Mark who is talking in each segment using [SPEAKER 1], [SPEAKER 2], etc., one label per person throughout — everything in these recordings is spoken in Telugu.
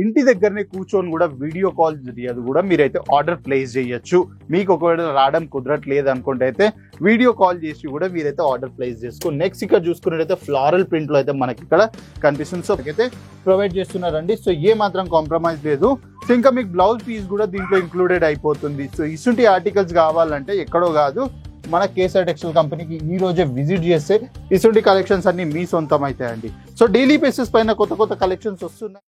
[SPEAKER 1] ఇంటి దగ్గరనే కూర్చొని కూడా వీడియో కాల్ అది కూడా మీరైతే ఆర్డర్ ప్లేస్ చేయొచ్చు. మీకు ఒకవేళ రావడం కుదరట్లేదు అనుకుంటే అయితే వీడియో కాల్ చేసి కూడా మీరైతే ఆర్డర్ ప్లేస్ చేసుకో. నెక్స్ట్ ఇక్కడ చూసుకున్నట్టయితే ఫ్లారల్ ప్రింట్ లో అయితే మనకి ఇక్కడ కనిపిస్తుంది. సో అయితే ప్రొవైడ్ చేస్తున్నారండి. సో ఏ మాత్రం కాంప్రమైజ్ లేదు. సో ఇంకా మీకు బ్లౌజ్ పీస్ కూడా దీంట్లో ఇంక్లూడెడ్ అయిపోతుంది. సో ఇటువంటి ఆర్టికల్స్ కావాలంటే ఎక్కడో కాదు, మన కేసర్ టెక్స్టైల్ కంపెనీకి ఈ రోజే విజిట్ చేస్తే ఇటువంటి కలెక్షన్స్ అన్ని మీ సొంతం అవుతాయండి. సో డైలీ బేసిస్ పైన కొత్త కొత్త కలెక్షన్స్ వస్తున్నాయి.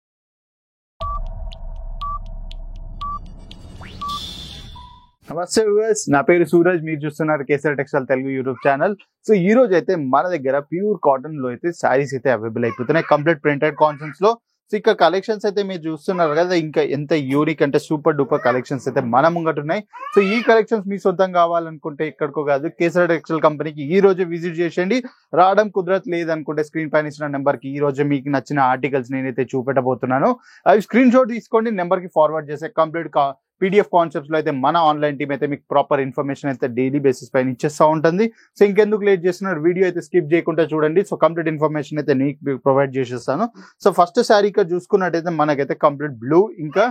[SPEAKER 1] నమస్తే వ్యూవర్స్, నా పేరు సూరజ్, మీరు చూస్తున్నారు kesar textile Telugu YouTube channel. So ఈ రోజు అయితే మన దగ్గర ప్యూర్ కాటన్ లో అయితే శారీస్ అయితే అవైలబుల్ అయిపోతున్నాయి, కంప్లీట్ ప్రింటెడ్ కాన్సెప్ట్స్ లో. సో ఇక్కడ కలెక్షన్స్ అయితే మీరు చూస్తున్నారు కదా, ఇంకా ఎంత యూనిక్ అంటే సూపర్ డూపర్ కలెక్షన్స్ అయితే మన ముంగట ఉన్నాయి. సో ఈ కలెక్షన్స్ మీ సొంతం కావాలనుకుంటే ఎక్కడికో కాదు, కేసర్ టెక్స్టైల్ కంపెనీకి ఈ రోజే విజిట్ చేసేయండి. రావడం కుదరట్ లేదనుకుంటే స్క్రీన్ పైన ఇచ్చిన నెంబర్ కి ఈ రోజు మీకు నచ్చిన ఆర్టికల్స్ నేనైతే చూపెట్టబోతున్నాను. అవి స్క్రీన్ షాట్ తీసుకోండి, నెంబర్ కి ఫార్వర్డ్ చేసే కంప్లీట్ పీడిఎఫ్ కాన్సెప్ట్స్ లో అయితే మన ఆన్లైన్ టీమ్ అయితే మీకు ప్రాపర్ ఇన్ఫర్మేషన్ అయితే డైలీ బేసిస్ పైన ఇచ్చేస్తూ ఉంటుంది. సో ఇంకెందుకు లేట్ చేస్తున్నారు, వీడియో అయితే స్కిప్ చేయకుండా చూడండి. సో కంప్లీట్ ఇన్ఫర్మేషన్ అయితే మీకు ప్రొవైడ్ చేసేస్తాను. సో ఫస్ట్ శారీ ఇక్కడ చూసుకున్నట్టయితే మనకైతే కంప్లీట్ బ్లూ ఇంకా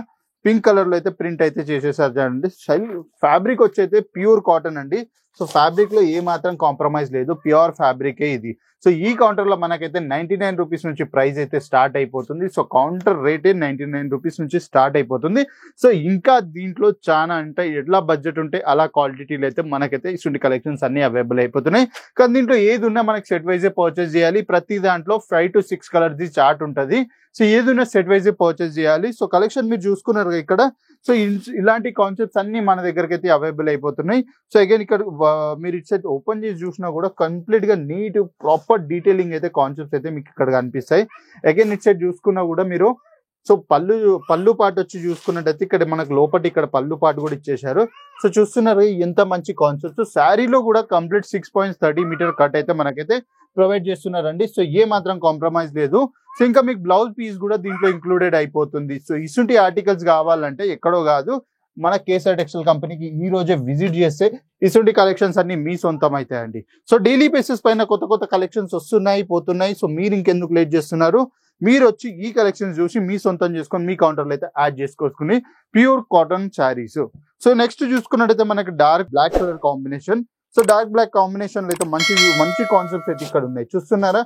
[SPEAKER 1] పింక్ కలర్ లో అయితే ప్రింట్ అయితే చేసేసారు చూడండి. ఫ్యాబ్రిక్ వచ్చి అయితే ప్యూర్ కాటన్ అండి. సో ఫ్యాబ్రిక్ లో ఏ మాత్రం కాంప్రమైజ్ లేదు, ప్యూర్ ఫ్యాబ్రికే ఇది. సో ఈ కౌంటర్ లో మనకైతే 99 రూపీస్ నుంచి ప్రైస్ అయితే స్టార్ట్ అయిపోతుంది. సో కౌంటర్ రేటే 99 రూపీస్ నుంచి స్టార్ట్ అయిపోతుంది. సో ఇంకా దీంట్లో చాలా అంటే ఎట్లా బడ్జెట్ ఉంటే అలా క్వాలిటీలు అయితే మనకైతే ఇటువంటి కలెక్షన్స్ అన్ని అవైలబుల్ అయిపోతున్నాయి. కానీ దీంట్లో ఏది ఉన్నా మనకి సెట్ వైజే పర్చేస్ చేయాలి. ప్రతి దాంట్లో 5 to 6 కలర్స్ చార్ట్ ఉంటుంది. సో ఏదైనా సెట్ వైజే పర్చేస్ చేయాలి. సో కలెక్షన్ మీరు చూసుకున్నారు ఇక్కడ. సో ఇలాంటి కాన్సెప్ట్స్ అన్ని మన దగ్గరకి అయితే అవైలబుల్ అయిపోతున్నాయి. సో అగైన్ ఇక్కడ మీరు ఇటు సైడ్ ఓపెన్ చేసి చూసినా కూడా కంప్లీట్ గా నీట్ ప్రాపర్ డీటెయిలింగ్ అయితే కాన్సెప్ట్స్ అయితే మీకు ఇక్కడ కనిపిస్తాయి. అగైన్ ఇటు సైడ్ చూసుకున్నా కూడా మీరు సో పళ్ళు పాటు వచ్చి చూసుకున్నట్టయితే ఇక్కడ మనకు లోపల ఇక్కడ పళ్ళు పాటు కూడా ఇచ్చేసారు. సో చూస్తున్నారు ఎంత మంచి కాన్సెప్ట్. శారీలో కూడా కంప్లీట్ 6.30 మీటర్ కట్ అయితే మనకైతే ప్రొవైడ్ చేస్తున్నారండి. సో ఏ మాత్రం కాంప్రమైజ్ లేదు. సో ఇంకా మీకు బ్లౌజ్ పీస్ కూడా దీంట్లో ఇంక్లూడెడ్ అయిపోతుంది. సో ఇటువంటి ఆర్టికల్స్ కావాలంటే ఎక్కడో కాదు, మన కేసర్ టెక్స్టైల్ కంపెనీకి ఈ రోజే విజిట్ చేస్తే ఇటువంటి కలెక్షన్స్ అన్ని మీ సొంతం అవుతాయండి. సో డైలీ బేసిస్ పైన కొత్త కొత్త కలెక్షన్స్ వస్తున్నాయి పోతున్నాయి. సో మీరు ఇంకెందుకు లేట్ చేస్తున్నారు, మీరు వచ్చి ఈ కలెక్షన్స్ చూసి మీ సొంతం చేసుకొని మీ కౌంటర్లో అయితే యాడ్ చేసుకోసుకుని pure cotton saris. So next చూసుకున్నట్టయితే మనకి dark black colour combination. So dark black combination లో అయితే మంచి కాన్సెప్ట్స్ అయితే ఇక్కడ ఉన్నాయి, చూస్తున్నారా.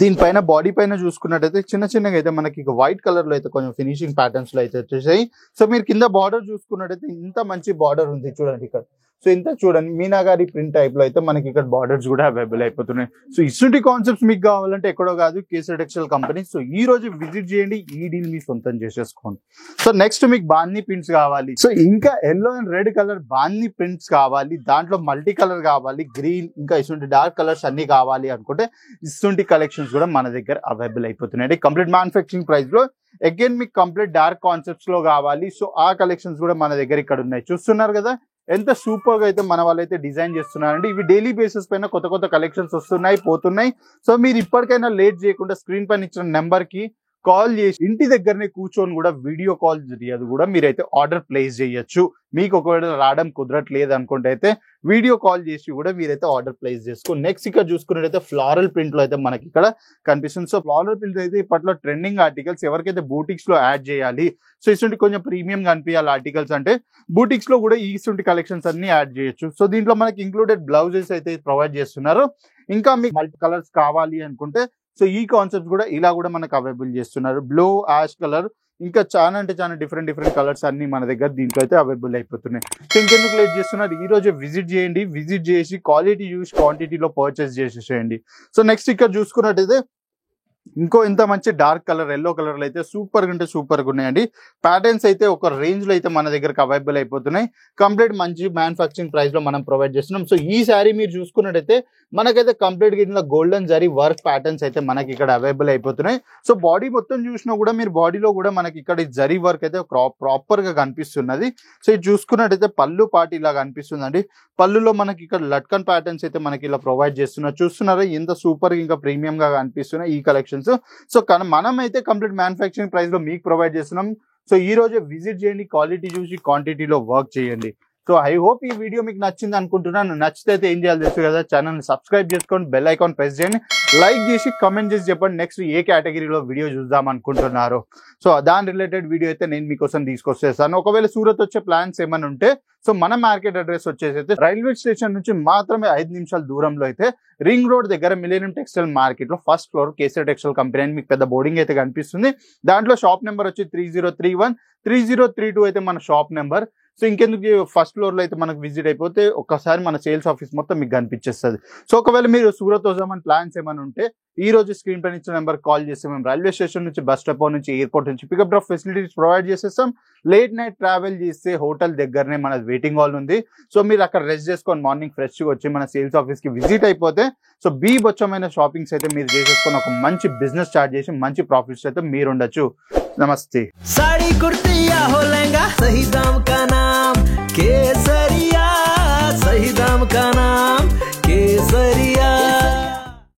[SPEAKER 1] దీనిపైన బాడీ పైన చూసుకున్నట్టయితే చిన్న చిన్నగా అయితే మనకి వైట్ కలర్ లో అయితే కొంచెం ఫినిషింగ్ ప్యాటర్న్స్ లో అయితే వచ్చేసాయి. సో మీరు కింద బార్డర్ చూసుకున్నట్టయితే ఇంత మంచి బార్డర్ ఉంది చూడండి ఇక్కడ. సో ఇంత చూడండి మీనాగారి ప్రింట్ టైప్ లో అయితే మనకి ఇక్కడ బార్డర్స్ కూడా అవైలబుల్ అయిపోతున్నాయి. సో ఇటువంటి కాన్సెప్ట్స్ మీకు కావాలంటే ఎక్కడో కాదు, కేసర్ టెక్స్టైల్ కంపెనీ. సో ఈ రోజు విజిట్ చేయండి, ఈ డీల్ మీ సొంతం చేసేసుకోండి. సో నెక్స్ట్ మీకు బాందీ ప్రింట్స్ కావాలి, సో ఇంకా ఎల్లో అండ్ రెడ్ కలర్ బాందీ ప్రింట్స్ కావాలి, దాంట్లో మల్టీ కలర్ కావాలి, గ్రీన్ ఇంకా ఇటువంటి డార్క్ కలర్స్ అన్ని కావాలి అనుకుంటే ఇటువంటి కలెక్షన్స్ కూడా మన దగ్గర అవైలబుల్ అయిపోతున్నాయి కంప్లీట్ మ్యానుఫ్యాక్చరింగ్ ప్రైస్ లో. అగైన్ మీకు కంప్లీట్ డార్క్ కాన్సెప్ట్స్ లో కావాలి, సో ఆ కలెక్షన్స్ కూడా మన దగ్గర ఇక్కడ ఉన్నాయి. చూస్తున్నారు కదా ఎంత సూపర్ గా అయితే మన వాళ్ళైతే డిజైన్ చేస్తున్నారండి. ఇవి డైలీ బేసిస్ పైన కొత్త కొత్త కలెక్షన్స్ వస్తున్నాయి పోతున్నాయి. సో మీరు ఇప్పటికైనా లేట్ చేయకుండా స్క్రీన్ పైన ఇచ్చిన నెంబర్ కి కాల్ చేసి ఇంటి దగ్గరనే కూర్చొని కూడా వీడియో కాల్ అది కూడా మీరైతే ఆర్డర్ ప్లేస్ చేయొచ్చు. మీకు ఒకవేళ రావడం కుదరట్లేదు అనుకుంటే అయితే వీడియో కాల్ చేసి కూడా మీరైతే ఆర్డర్ ప్లేస్ చేసుకో. నెక్స్ట్ ఇక్కడ చూసుకున్నట్టయితే ఫ్లారల్ ప్రింట్ లో అయితే మనకి ఇక్కడ కనిపిస్తుంది. సో ఫ్లారల్ ప్రింట్ అయితే ఇప్పట్లో ట్రెండింగ్ ఆర్టికల్స్, ఎవరికైతే బూటిక్స్ లో యాడ్ చేయాలి, సో ఇటువంటి కొంచెం ప్రీమియం కనిపించాలి ఆర్టికల్స్ అంటే బూటిక్స్ లో కూడా ఇటువంటి కలెక్షన్స్ అన్ని యాడ్ చేయొచ్చు. సో దీంట్లో మనకి ఇంక్లూడెడ్ బ్లౌజెస్ అయితే ప్రొవైడ్ చేస్తున్నారు. ఇంకా మీకు మల్టీ కలర్స్ కావాలి అనుకుంటే సో ఈ కాన్సెప్ట్ కూడా ఇలా కూడా మనకు అవైలబుల్ చేస్తున్నారు. బ్లూ, యాష్ కలర్ ఇంకా చాలా అంటే చాలా డిఫరెంట్ కలర్స్ అన్ని మన దగ్గర దీంట్లో అయితే అవైలబుల్ అయిపోతున్నాయి. సో ఇంకెందుకు లేట్ చేస్తున్నారు, ఈ రోజే విజిట్ చేయండి. విజిట్ చేసి క్వాలిటీ చూసి క్వాంటిటీలో పర్చేస్ చేసేసేయండి. సో నెక్స్ట్ ఇక్కడ చూసుకున్నట్టయితే ఇంకో ఇంత మంచి డార్క్ కలర్ ఎల్లో కలర్ లో అయితే సూపర్ గా అంటే సూపర్ గా ఉన్నాయండి. ప్యాటర్న్స్ అయితే ఒక రేంజ్ లో అయితే మన దగ్గరకు అవైలబుల్ అయిపోతున్నాయి. కంప్లీట్ మంచి మ్యానుఫ్యాక్చరింగ్ ప్రైస్ లో మనం ప్రొవైడ్ చేస్తున్నాం. సో ఈ శారీ మీరు చూసుకున్నట్టయితే మనకైతే కంప్లీట్ గా ఇట్లా గోల్డెన్ జరీ వర్క్ ప్యాటర్న్స్ అయితే మనకి ఇక్కడ అవైలబుల్ అయిపోతున్నాయి. సో బాడీ మొత్తం చూసినా కూడా మీరు బాడీలో కూడా మనకి ఇక్కడ జరీ వర్క్ అయితే ప్రాపర్ గా కనిపిస్తున్నది. సో ఇది చూసుకున్నట్టయితే పళ్ళు పాటు ఇలా కనిపిస్తుందండి. పళ్ళులో మనకి ఇక్కడ లట్కన్ ప్యాటర్న్స్ అయితే మనకి ఇలా ప్రొవైడ్ చేస్తున్నారు. చూస్తున్నారా ఎంత సూపర్ ఇంకా ప్రీమియం గా కనిపిస్తున్నాయి ఈ కలెక్షన్. సో మనం అయితే కంప్లీట్ మ్యానుఫ్యాక్చరింగ్ ప్రైస్ లో మీకు ప్రొవైడ్ చేస్తున్నాం. సో ఈ రోజే విజిట్ చేయండి, క్వాలిటీ చూసి క్వాంటిటీలో వర్క్ చేయండి. సో ఐ హోప్ ఈ వీడియో మీకు నచ్చింది అనుకుంటున్నాను. నచ్చితే అయితే ఏం చేయాలి తెలుసు కదా, ఛానల్ని సబ్స్క్రైబ్ చేసుకోండి, బెల్ ఐకాన్ ప్రెస్ చేయండి, లైక్ చేసి కమెంట్ చేసి చెప్పండి నెక్స్ట్ ఏ కేటగిరీలో వీడియో చూద్దాం అనుకుంటున్నారు. సో దాని రిలేటెడ్ వీడియో అయితే నేను మీకోసం తీసుకొచ్చేస్తాను. ఒకవేళ సూరత్ వచ్చే ప్లాన్స్ ఏమైనా ఉంటే, సో మన మార్కెట్ అడ్రస్ వచ్చేసి అయితే రైల్వే స్టేషన్ నుంచి మాత్రమే 5 నిమిషాల దూరంలో అయితే రింగ్ రోడ్ దగ్గర మిలేనియం టెక్స్టైల్ మార్కెట్ లో first floor KCR textile company అని మీకు పెద్ద బోర్డింగ్ అయితే కనిపిస్తుంది. దాంట్లో షాప్ నెంబర్ వచ్చి 3031 3032 అయితే మన షాప్ నెంబర్. సో ఇంకెందుకు ఫస్ట్ ఫ్లోర్ లో అయితే మనకు విజిట్ అయిపోతే ఒక్కసారి మన సేల్స్ ఆఫీస్ మొత్తం మీకు కనిపించేస్తుంది. సో ఒకవేళ మీరు సూరత్ వద్దామని ప్లాన్స్ ఏమైనా ఉంటే ఈ రోజు స్క్రీన్ పైన ఇచ్చిన నెంబర్ కాల్ చేస్తే మేము రైల్వే స్టేషన్ నుంచి, బస్ స్టాప్ నుంచి, ఎయిర్పోర్ట్ నుంచి పికప్ డ్రాప్ ఫెసిలిటీస్ ప్రొవైడ్ చేసేస్తాం. లేట్ నైట్ ట్రావెల్ చేస్తే హోటల్ దగ్గరనే మన వెయిటింగ్ హాల్ ఉంది. సో మీరు అక్కడ రెస్ట్ చేసుకొని మార్నింగ్ ఫ్రెష్గా వచ్చి మన సేల్స్ ఆఫీస్ కి విజిట్ అయిపోతే సో బొచ్చమైన షాపింగ్స్ అయితే మీరు చేసేసుకొని ఒక మంచి బిజినెస్ స్టార్ట్ చేసి మంచి ప్రాఫిట్స్ అయితే మీరు ఉండొచ్చు. నమస్తే.
[SPEAKER 2] साड़ी कुर्ती या हो लहंगा, सही दाम का नाम केसरिया, सही दाम का नाम केसरिया.